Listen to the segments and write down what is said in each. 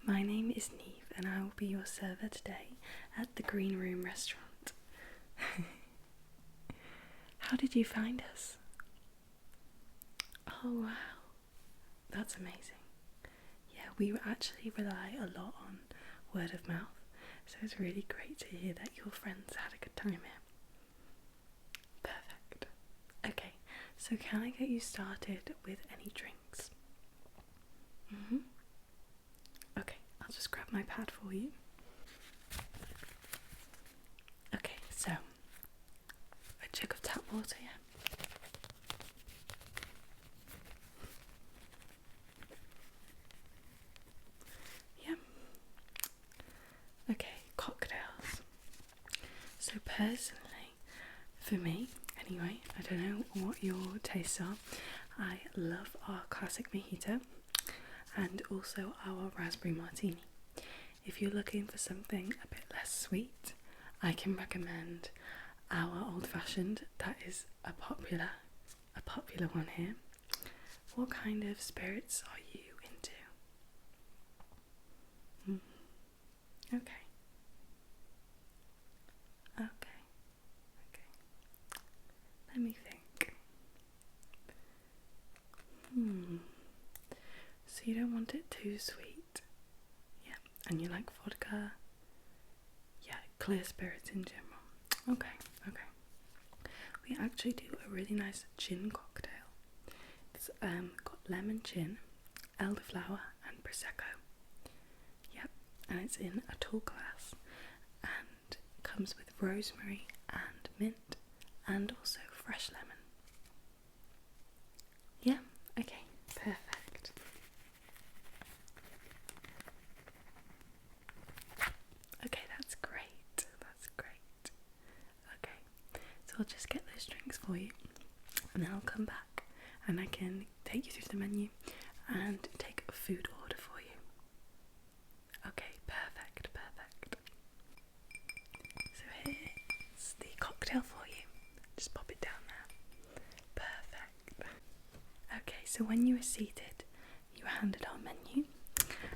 My name is Neve and I will be your server today at the Green Room restaurant. How did you find us? Oh wow, that's amazing. Yeah, we actually rely a lot on word of mouth, so it's really great to hear that your friends had a good time here. Perfect. Okay, so can I get you started with any drinks? Okay, I'll just grab my pad for you. Okay, so a jug of tap water, yeah. Okay, cocktails. So personally, for me, anyway, I don't know what your tastes are. I love our classic mojito and also our raspberry martini. If you're looking for something a bit less sweet, I can recommend our old fashioned. That is a popular one here. What kind of spirits are you into? Okay. Let me think. So you don't want it too sweet. Yeah, and you like vodka. Yeah, clear spirits in general. Okay. We actually do a really nice gin cocktail. It's got lemon gin, elderflower and prosecco. Yep, and it's in a tall glass and comes with rosemary and mint and also fresh lemon. Yeah, okay, perfect. Okay, that's great. Okay, so I'll just get those drinks for you and then I'll come back and I can take you through the menu and take a food order for you. Okay, perfect. So here's the cocktail for you. Just pop it down there. Perfect. Okay, so when you are seated, you are handed our menu,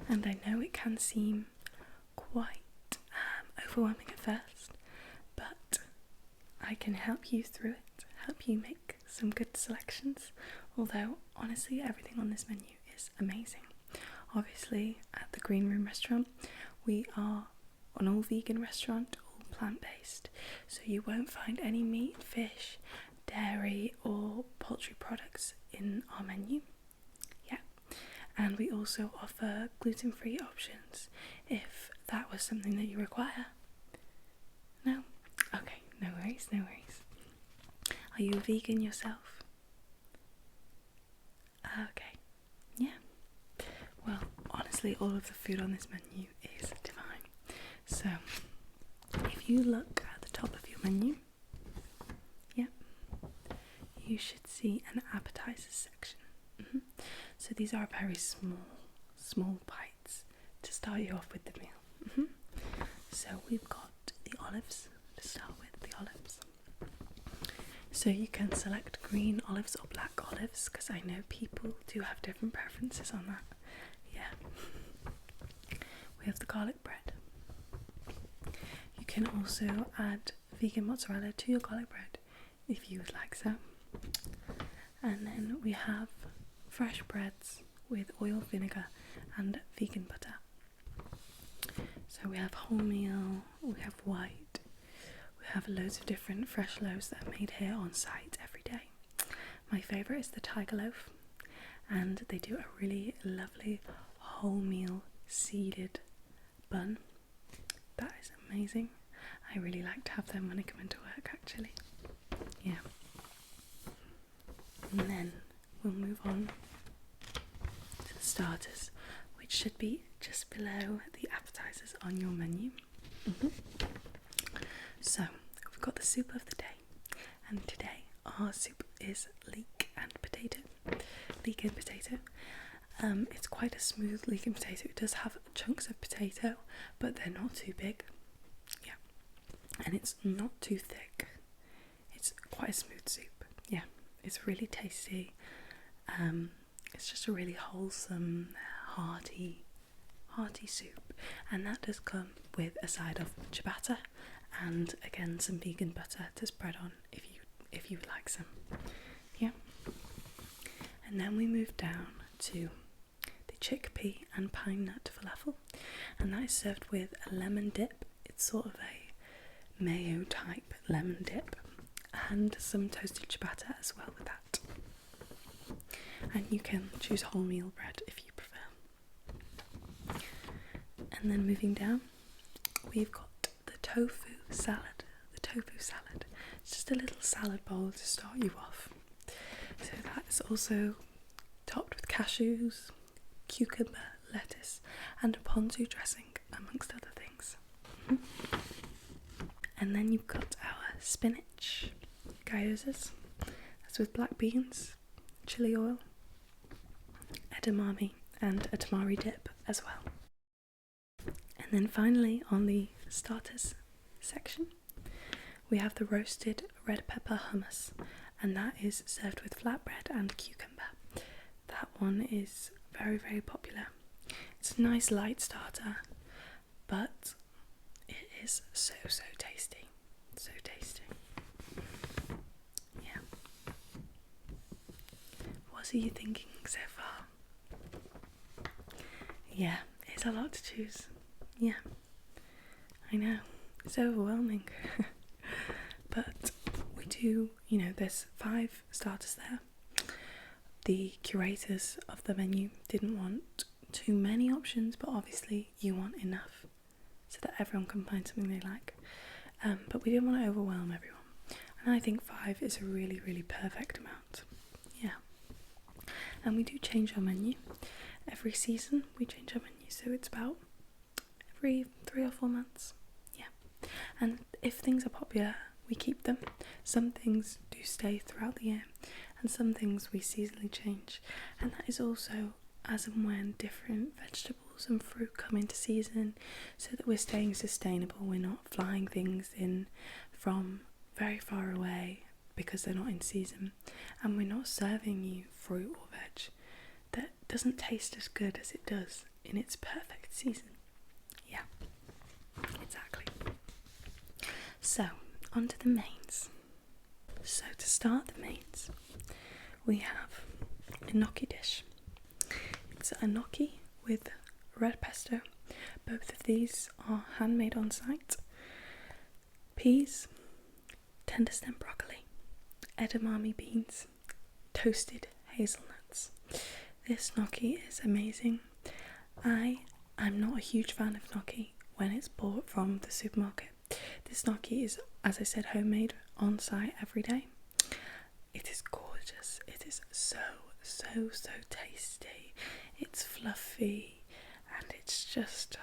and I know it can seem quite overwhelming at first, but I can help you through it, help you make some good selections, although honestly everything on this menu is amazing. Obviously at the Green Room restaurant we are an all vegan restaurant, all plant-based, so you won't find any meat, fish, dairy or poultry products in our menu. Yeah, and we also offer gluten-free options if that was something that you require. No? Okay, no worries. Are you a vegan yourself? Okay, yeah. Well, honestly, all of the food on this menu is divine. So, if you look at the top of your menu, yeah, you should see an appetizers section. So these are very small bites to start you off with the meal. So we've got the olives to start with, the olives. So you can select green olives or black olives, because I know people do have different preferences on that. Yeah. We have the garlic bread. You can also add vegan mozzarella to your garlic bread if you would like so. And then we have fresh breads with oil, vinegar and vegan butter. So we have wholemeal, we have white, we have loads of different fresh loaves that are made here on site every day. My favourite is the tiger loaf, and they do a really lovely wholemeal seeded bun. That is amazing. I really like to have them when I come into work actually. Yeah. And then we'll move on to the starters, which should be just below the appetizers on your menu. So we've got the soup of the day, and today our soup is leek and potato. It's quite a smooth leek and potato. It does have chunks of potato, but they're not too big. Yeah, and it's not too thick. It's quite a smooth soup. Yeah, it's really tasty. It's just a really wholesome, hearty hearty soup, and that does come with a side of ciabatta and again some vegan butter to spread on if you would like some. Yeah. And then we move down to the chickpea and pine nut falafel, and that is served with a lemon dip. It's sort of a mayo type lemon dip, and some toasted ciabatta as well with that. And you can choose wholemeal bread if you prefer. And then moving down, we've got the tofu salad. The tofu salad. It's just a little salad bowl to start you off. So that's also topped with cashews, cucumber, lettuce, and a ponzu dressing, amongst other things. And then you've got our spinach gyozas. That's with black beans, chili oil, edamame, and a tamari dip as well. And then finally, on the starters section, we have the roasted red pepper hummus, and that is served with flatbread and cucumber. That one is very, very popular. It's a nice light starter, but it is so tasty. So tasty. Yeah. What are you thinking so far? Yeah, it's a lot to choose. Yeah, I know. It's overwhelming. But we do, there's 5 starters there. The curators of the menu didn't want too many options, but obviously you want enough so that everyone can find something they like. But we didn't want to overwhelm everyone. And I think 5 is a really, really perfect amount. Yeah. And we do change our menu. Every season we change our menu, so it's about every 3 or 4 months. Yeah. And if things are popular, we keep them. Some things do stay throughout the year, and some things we seasonally change. And that is also as and when different vegetables and fruit come into season, so that we're staying sustainable. We're not flying things in from very far away because they're not in season, and we're not serving you fruit or veg that doesn't taste as good as it does in its perfect season. Yeah, exactly. So, on to the mains. So to start the mains, we have a gnocchi dish. It's a gnocchi with red pesto. Both of these are handmade on site. Peas, tender stem broccoli, edamame beans, toasted hazelnuts. This gnocchi is amazing. I'm not a huge fan of gnocchi when it's bought from the supermarket. This gnocchi is, as I said, homemade on site every day. It is gorgeous. It is so tasty. It's fluffy and it's just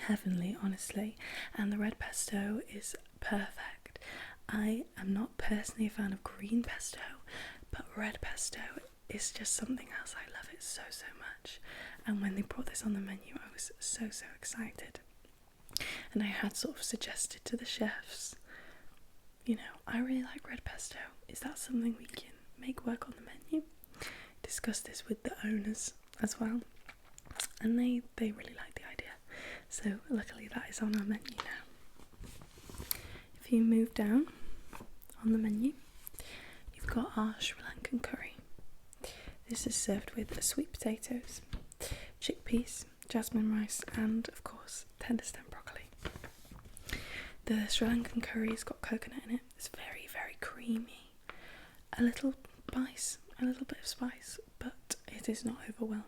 heavenly, honestly. And the red pesto is perfect. I am not personally a fan of green pesto, but red pesto is just something else. I love it so much. And when they brought this on the menu, I was so excited. And I had sort of suggested to the chefs, I really like red pesto. Is that something we can make work on the menu? Discuss this with the owners as well. And they really like the idea. So luckily that is on our menu now. If you move down on the menu, you've got our Sri Lankan curry. This is served with sweet potatoes, chickpeas, jasmine rice, and of course tender stem broccoli. The Sri Lankan curry has got coconut in it. It's very, very creamy. A little bit of spice, but it is not overwhelming.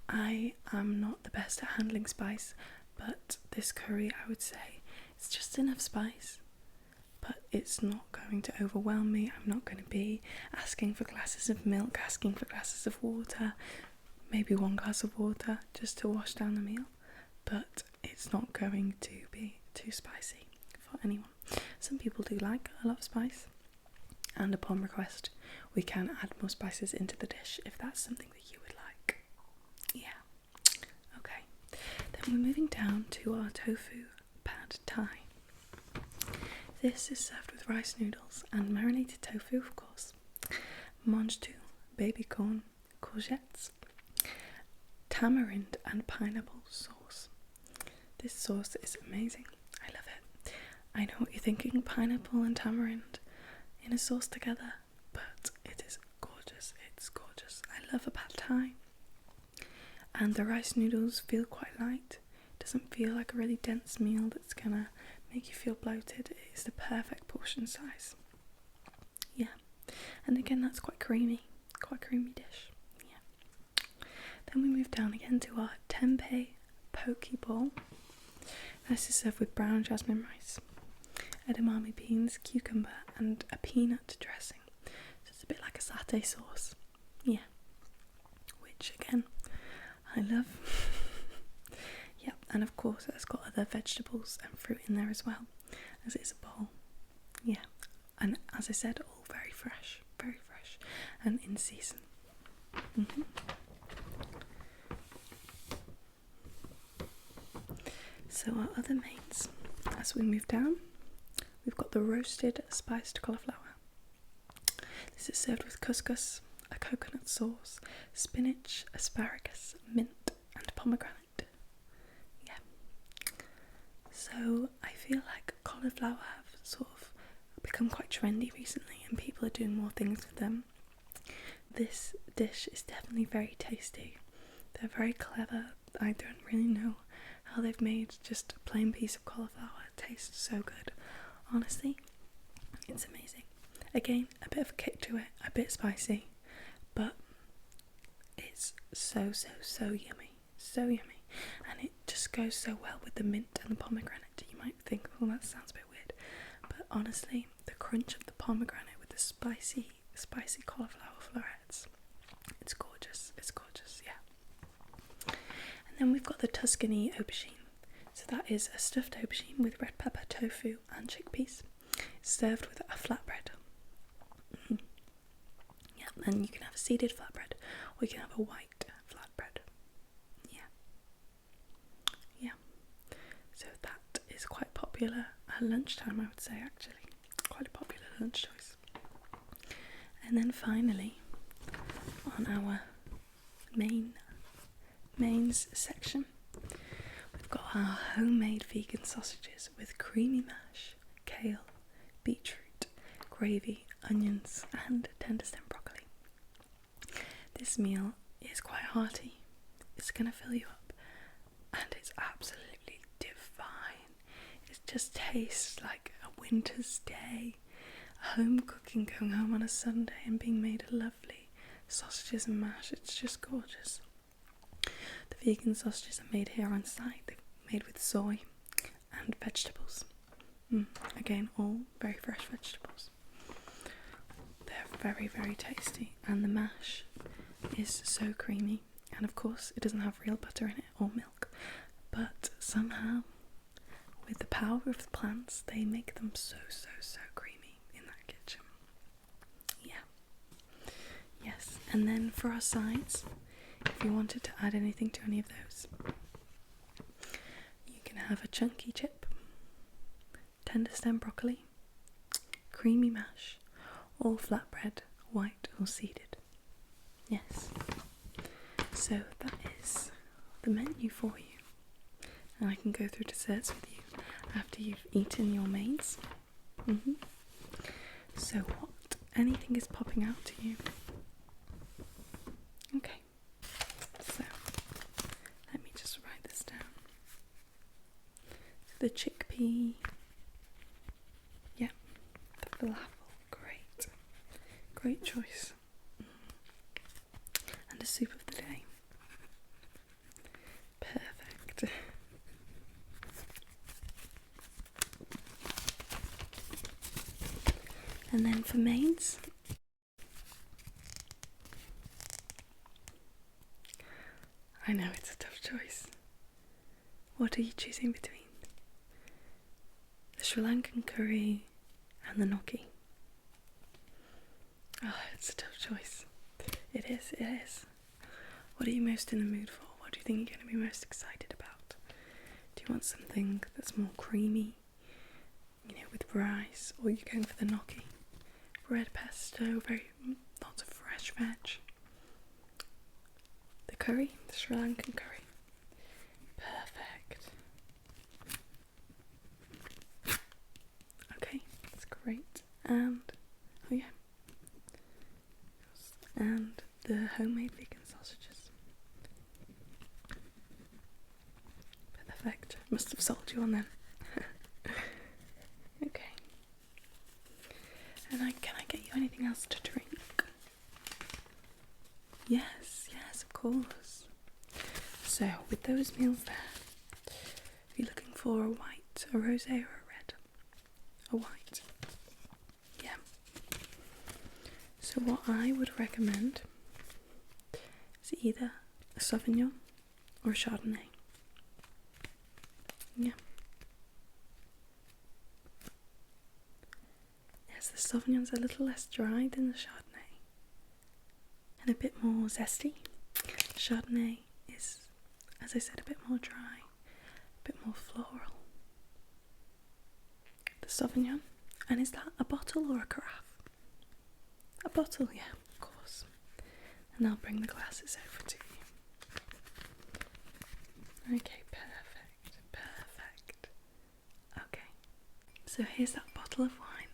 I am not the best at handling spice, but this curry, I would say, it's just enough spice, but it's not going to overwhelm me. I'm not going to be asking for glasses of milk, asking for glasses of water, maybe 1 glass of water just to wash down the meal, but it's not going to be too spicy for anyone. Some people do like a lot of spice, and upon request we can add more spices into the dish if that's something that you would like. Yeah. Okay. Then we're moving down to our tofu pad thai. This is served with rice noodles and marinated tofu, of course, mangetout, baby corn, courgettes, tamarind and pineapple sauce. This sauce is amazing. I love it. I know what you're thinking, pineapple and tamarind in a sauce together, but it is gorgeous. It's gorgeous. I love a pad thai. And the rice noodles feel quite light. It doesn't feel like a really dense meal that's gonna make you feel bloated. It is the perfect portion size. Yeah. And again, that's quite creamy dish. Yeah. Then we move down again to our tempeh poke bowl. This is served with brown jasmine rice, edamame beans, cucumber, and a peanut dressing. So it's a bit like a satay sauce. Yeah. Which again, I love. Yeah, and of course it's got other vegetables and fruit in there as well, as it's a bowl. Yeah, and as I said, all very fresh and in season. So our other mains, as we move down, we've got the roasted spiced cauliflower. This is served with couscous, a coconut sauce, spinach, asparagus, mint, and pomegranate. Yeah. So I feel like cauliflower have sort of become quite trendy recently, and people are doing more things with them. This dish is definitely very tasty. They're very clever. I don't really know how they've made just a plain piece of cauliflower taste so good. Honestly, it's amazing. Again, a bit of a kick to it, a bit spicy, but it's so yummy, and it just goes so well with the mint and the pomegranate. You might think, well, that sounds a bit weird, but honestly, the crunch of the pomegranate with the spicy cauliflower florets, it's gorgeous, yeah. And then we've got the Tuscany aubergine. So that is a stuffed aubergine with red pepper, tofu, and chickpeas. It's served with a flatbread. Yeah, and you can have a seeded flatbread, or you can have a white flatbread. Yeah. So that is quite popular at lunchtime, I would say, actually. Quite a popular lunch choice. And then finally, on our mains section, we've got our homemade vegan sausages with creamy mash, kale, beetroot, gravy, onions, and tender stem broccoli. This meal is quite hearty. It's going to fill you up, and it's absolutely divine. It just tastes like a winter's day, home cooking, going home on a Sunday and being made lovely sausages and mash. It's just gorgeous. The vegan sausages are made here on site. They're made with soy and vegetables. Again, all very fresh vegetables. They're very tasty, and the mash is so creamy, and of course it doesn't have real butter in it or milk, but somehow with the power of the plants they make them so creamy in that kitchen. Yeah. Yes, and then for our sides, if you wanted to add anything to any of those, you can have a chunky chip, tender stem broccoli, creamy mash, or flatbread, white or seeded. Yes. So that is the menu for you, and I can go through desserts with you after you've eaten your mains. So anything is popping out to you? Okay. So let me just write this down. So the chickpea, yeah, the falafel, great choice. And a soup of the day. Perfect. And then for mains, I know it's a tough choice. What are you choosing between? The Sri Lankan curry and the gnocchi. Oh, it's a tough choice. It is. What are you most in the mood for? What do you think you're going to be most excited about? Do you want something that's more creamy, with rice, or are you going for the gnocchi? Red pesto, lots of fresh veg. The curry, the Sri Lankan curry. Perfect. Okay, that's great. And, oh yeah. And the homemade vegan sausages. Perfect. Must have sold you on them. Okay. And can I get you anything else to drink? Yes, of course. So, with those meals there, are you looking for a white, a rosé, or a red? A white. Yeah. So what I would recommend is either a Sauvignon or a Chardonnay. Yeah. Yes, the Sauvignon's a little less dry than the Chardonnay and a bit more zesty. Chardonnay is, as I said, a bit more dry, a bit more floral. The Sauvignon, and is that a bottle or a carafe? A bottle, yeah, of course. And I'll bring the glasses over to you. Okay, perfect. Okay, so here's that bottle of wine,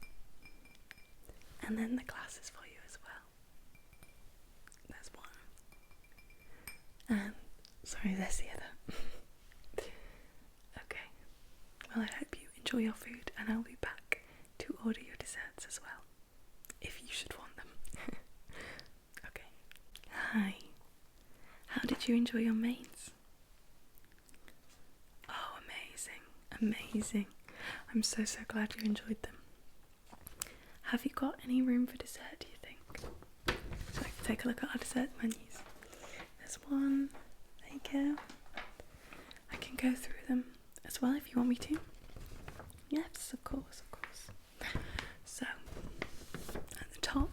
and then the glasses for you as well. There's one, and sorry, there's the other. Okay, well, I hope you enjoy your food, and I'll be back to order your desserts as well, if you should want them. Okay. Hi. How did you enjoy your mains? Oh, amazing. I'm so glad you enjoyed them. Have you got any room for dessert, do you think? So I can take a look at our dessert menus. There's one. There you go. I can go through them as well if you want me to. Yes, of course. So, at the top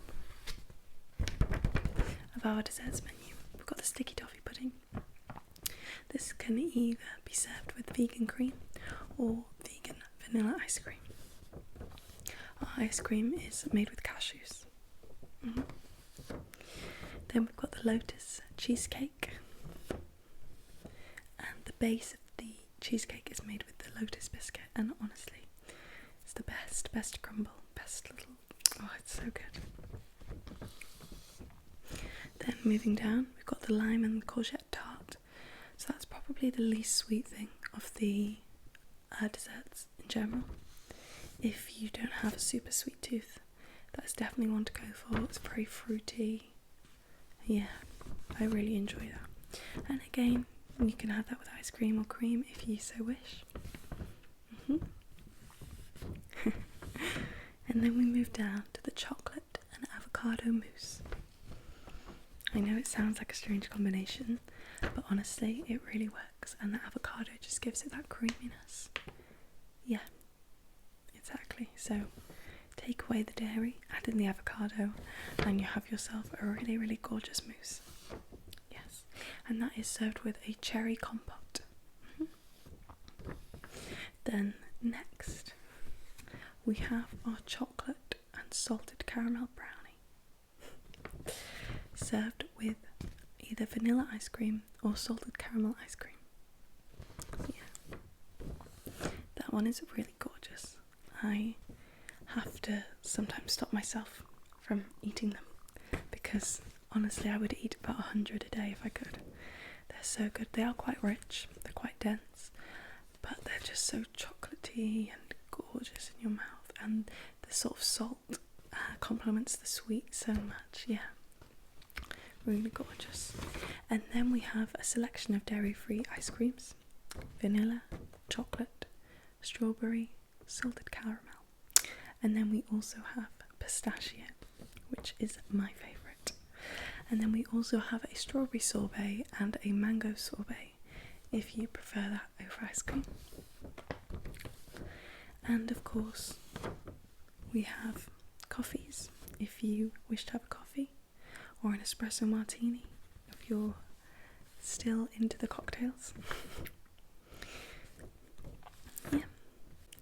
of our desserts menu, we've got the sticky toffee pudding. This can either be served with vegan cream or vegan vanilla ice cream. Our ice cream is made with cashews. Then we've got the lotus cheesecake, and the base of the cheesecake is made with the lotus biscuit, and honestly, it's the best crumble, best little, oh, it's so good. Then moving down, we've got the lime and the courgette tart. So that's probably the least sweet thing of the desserts in general. If you don't have a super sweet tooth, that's definitely one to go for. It's very fruity. Yeah, I really enjoy that. And again, you can have that with ice cream or cream if you so wish. And then we move down to the chocolate and avocado mousse. I know it sounds like a strange combination, but honestly it really works, and the avocado just gives it that creaminess. Yeah, exactly. So take away the dairy, add in the avocado, and you have yourself a really gorgeous mousse. Yes, and that is served with a cherry compote. Then next we have our chocolate and salted caramel brownie, served with either vanilla ice cream or salted caramel ice cream. Yeah, that one is really gorgeous. I have to sometimes stop myself from eating them because honestly I would eat about 100 a day if I could. They're so good. They are quite rich, they're quite dense, but they're just so chocolatey and gorgeous in your mouth, and the sort of salt complements the sweet so much. Yeah, really gorgeous. And then we have a selection of dairy-free ice creams: vanilla, chocolate, strawberry, salted caramel, and then we also have pistachio, which is my favourite. And then we also have a strawberry sorbet and a mango sorbet if you prefer that over ice cream. And of course we have coffees if you wish to have a coffee, or an espresso martini if you're still into the cocktails. Yeah,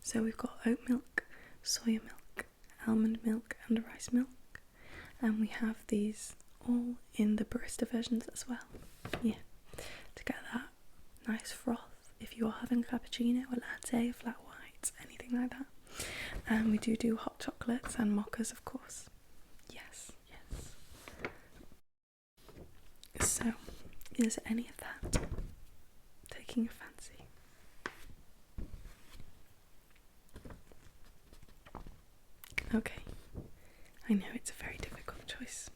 so we've got oat milk, soya milk, almond milk and rice milk, and we have these all in the barista versions as well. Yeah, to get that nice froth. If you are having a cappuccino, a latte, flat whites, anything like that. And we do hot chocolates and mochas, of course. Yes, yes. So, is any of that taking your fancy? Okay, I know it's a very difficult choice.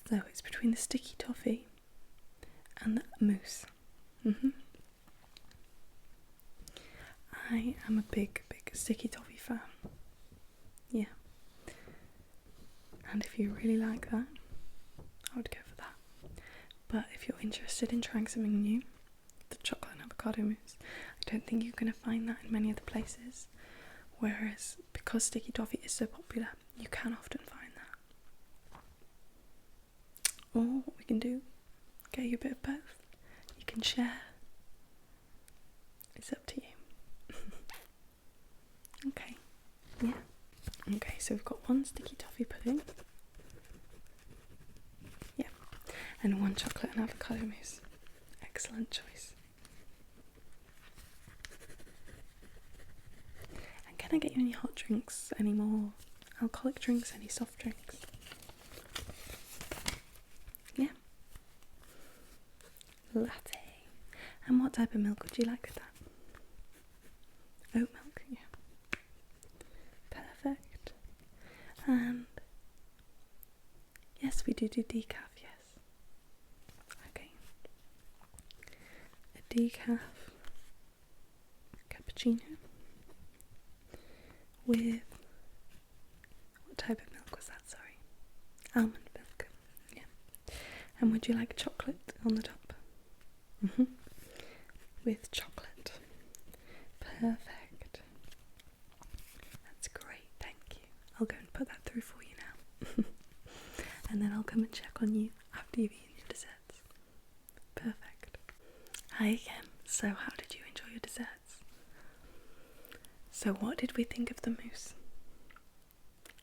So it's between the sticky toffee and the mousse. I am a big sticky toffee fan. Yeah. And if you really like that, I would go for that. But if you're interested in trying something new, the chocolate and avocado mousse, I don't think you're going to find that in many other places. Whereas, because sticky toffee is so popular, you can often find that. Or what we can do, get you a bit of both. You can share. It's up to you. Okay, yeah. Okay, so we've got one sticky toffee pudding. Yeah. And one chocolate and avocado mousse. Excellent choice. And can I get you any hot drinks? Any more alcoholic drinks? Any soft drinks? Yeah. Latte. And what type of milk would you like with that? Oat milk, yeah. Perfect. And yes, we do decaf, yes. Okay. A decaf cappuccino with, what type of milk was that, sorry? Almond milk, yeah. And would you like chocolate on the top? With chocolate. Perfect. That's great, thank you. I'll go and put that through for you now. And then I'll come and check on you after you've eaten your desserts. Perfect. Hi again. So how did you enjoy your desserts? So what did we think of the mousse?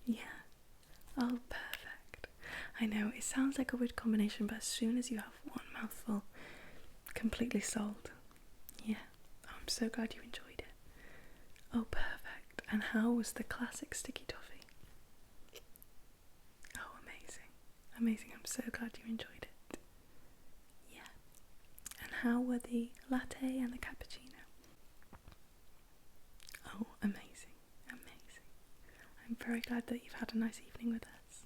Yeah. Oh, perfect. I know, it sounds like a weird combination, but as soon as you have one mouthful, completely sold. Yeah. Oh, I'm so glad you enjoyed it. Oh, perfect. And how was the classic sticky toffee? Oh, amazing. Amazing. I'm so glad you enjoyed it. Yeah. And how were the latte and the cappuccino? Oh, amazing. Amazing. I'm very glad that you've had a nice evening with us.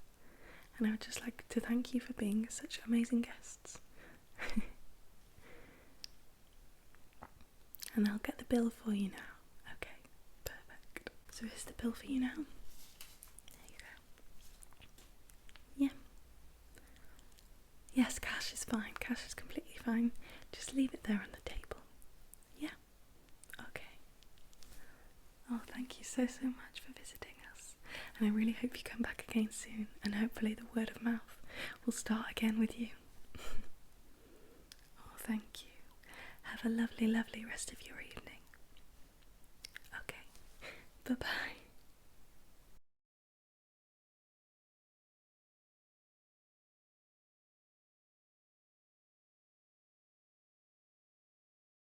And I would just like to thank you for being such amazing guests. And I'll get the bill for you now. Okay, perfect. So here's the bill for you now. There you go. Yeah. Yes, cash is fine. Cash is completely fine. Just leave it there on the table. Yeah. Okay. Oh, thank you so much for visiting us. And I really hope you come back again soon. And hopefully the word of mouth will start again with you. Oh, thank you. Have a lovely rest of your evening. Okay. Bye-bye.